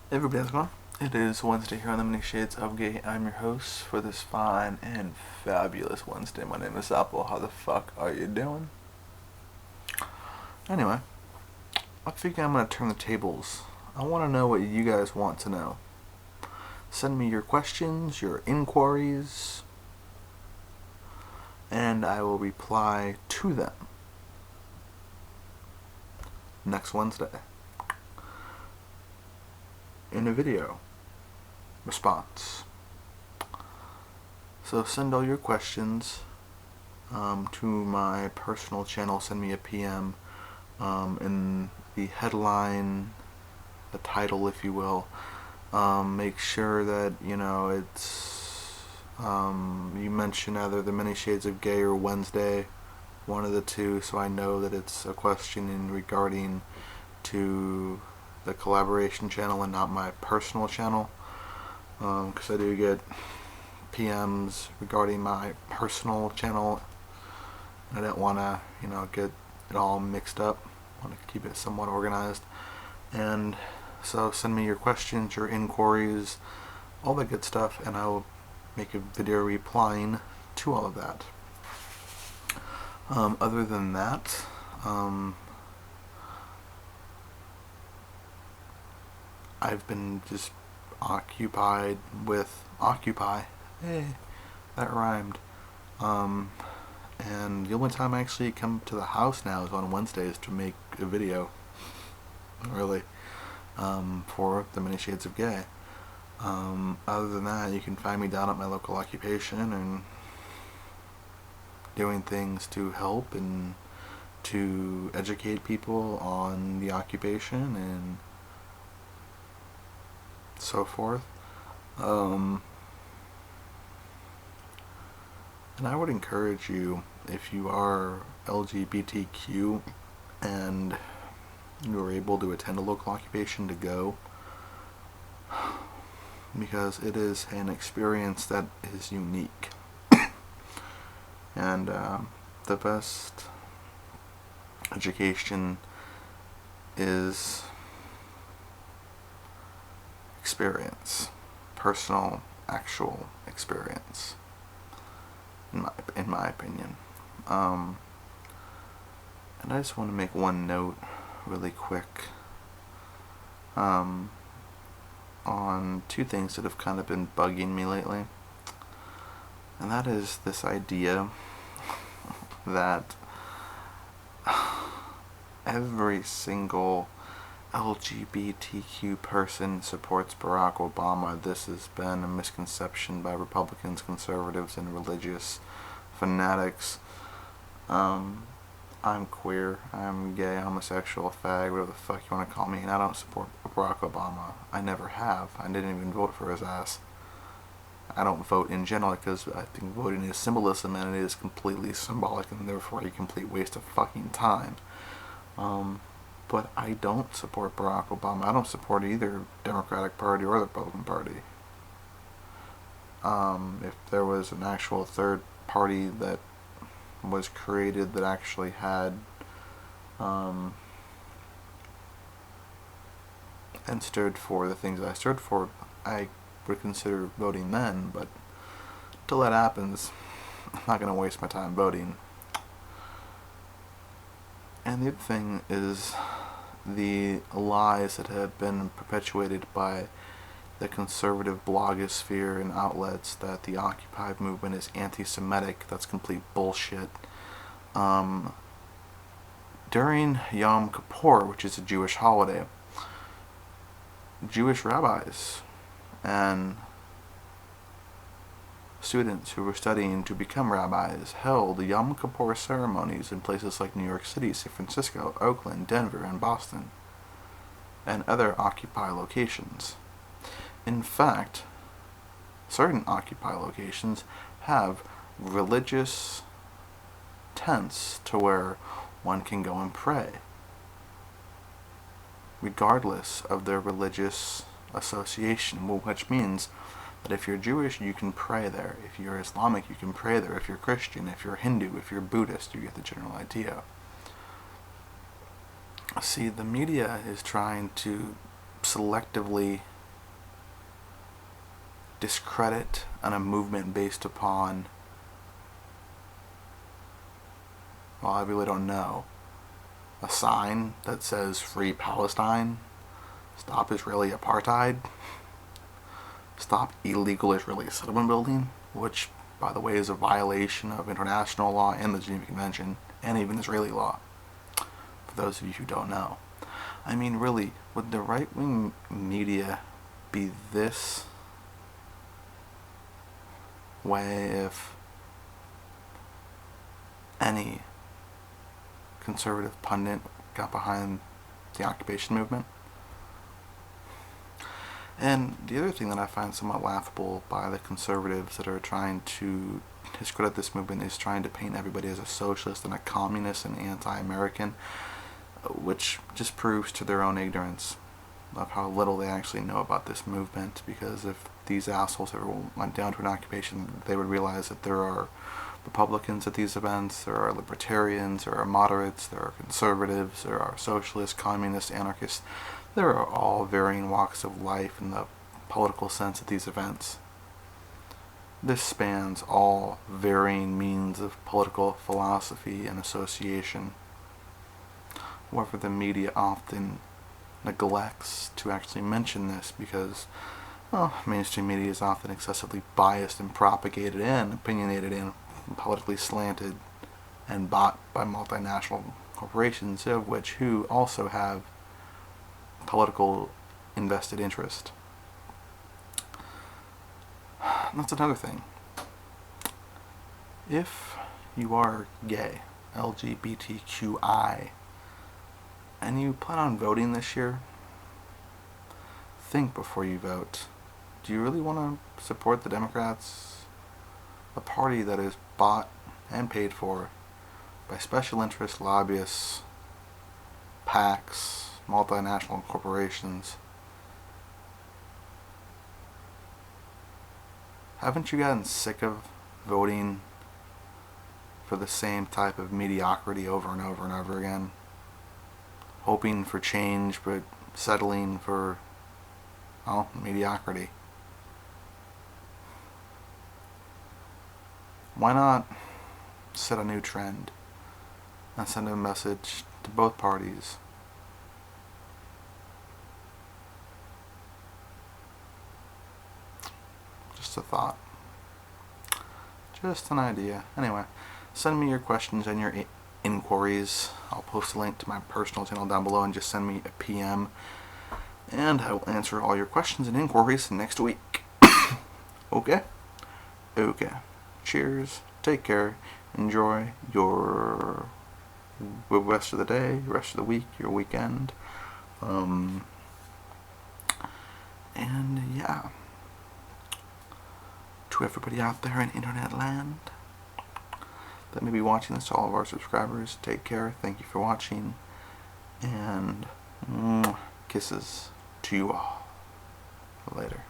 Hey everybody, how's it going? It is Wednesday here on Themanyshadesofgay. I'm your host for this fine and fabulous Wednesday. My name is Apple. How the fuck are you doing? Anyway, I figure I'm gonna turn the tables. I want to know what you guys want to know. Send me your questions, your inquiries, and I will reply to them next Wednesday in a video response. So send all your questions to my personal channel. Send me a PM in the headline, the title, if you will. Make sure that it's you mention either the Many Shades of Gay or Wednesday, one of the two, so I know that it's a question in regarding to the collaboration channel and not my personal channel, because I do get PMs regarding my personal channel. I don't want to get it all mixed up. I want to keep it somewhat organized. And so send me your questions, your inquiries, all that good stuff, and I will make a video replying to all of that. Other than that, I've been just occupied with Occupy. Hey, that rhymed. And the only time I actually come to the house now is on Wednesdays to make a video, really, for the Many Shades of Gay. Other than that, you can find me down at my local occupation and doing things to help and to educate people on the occupation and so forth. And I would encourage you, if you are LGBTQ and you are able to attend a local occupation, to go, because it is an experience that is unique. And the best education is experience, personal, actual experience, in my opinion. And I just want to make one note really quick on two things that have kind of been bugging me lately. And that is this idea that every single LGBTQ person supports Barack Obama. This has been a misconception by Republicans, conservatives, and religious fanatics. I'm queer, I'm gay, homosexual, fag, whatever the fuck you want to call me, and I don't support Barack Obama. I never have. I didn't even vote for his ass. I don't vote in general because I think voting is symbolism and it is completely symbolic and therefore a complete waste of fucking time. But I don't support Barack Obama. I don't support either Democratic Party or the Republican Party. If there was an actual third party that was created that actually had and stood for the things that I stood for, I would consider voting then, but until that happens, I'm not going to waste my time voting. And the other thing is the lies that have been perpetuated by the conservative blogosphere and outlets that the Occupy movement is anti-Semitic. That's complete bullshit. During Yom Kippur, which is a Jewish holiday, Jewish rabbis and students who were studying to become rabbis held Yom Kippur ceremonies in places like New York City, San Francisco, Oakland, Denver, and Boston, and other Occupy locations. In fact, certain Occupy locations have religious tents to where one can go and pray, regardless of their religious association, which means that if you're Jewish, you can pray there. If you're Islamic, you can pray there. If you're Christian, if you're Hindu, if you're Buddhist, you get the general idea. See, the media is trying to selectively discredit on a movement based upon, well, I really don't know, a sign that says Free Palestine, Stop Israeli Apartheid, Stop Illegal Israeli Settlement Building, which, by the way, is a violation of international law and the Geneva Convention, and even Israeli law, for those of you who don't know. I mean, really, would the right-wing media be this way if any conservative pundit got behind the occupation movement? And the other thing that I find somewhat laughable by the conservatives that are trying to discredit this movement is trying to paint everybody as a socialist and a communist and anti-American, which just proves to their own ignorance of how little they actually know about this movement. Because if these assholes ever went down to an occupation, they would realize that there are Republicans at these events, there are libertarians, there are moderates, there are conservatives, there are socialists, communists, anarchists. There are all varying walks of life in the political sense at these events. This spans all varying means of political philosophy and association. However, the media often neglects to actually mention this because, well, mainstream media is often excessively biased and propagated and opinionated and politically slanted and bought by multinational corporations, of which who also have political invested interest. That's another thing. If you are gay, LGBTQI, and you plan on voting this year, think before you vote. Do you really want to support the Democrats? A party that is bought and paid for by special interest lobbyists, PACs, multinational corporations. Haven't you gotten sick of voting for the same type of mediocrity over and over and over again? Hoping for change, but settling for, well, mediocrity. Why not set a new trend and send a message to both parties? Just a thought. Just an idea. Anyway, send me your questions and your inquiries. I'll post a link to my personal channel down below and just send me a PM. And I will answer all your questions and inquiries next week. Okay? Okay. Cheers. Take care. Enjoy your rest of the day, rest of the week, your weekend. And yeah. To everybody out there in internet land that may be watching this, to all of our subscribers, take care. Thank you for watching. And kisses to you all. Later.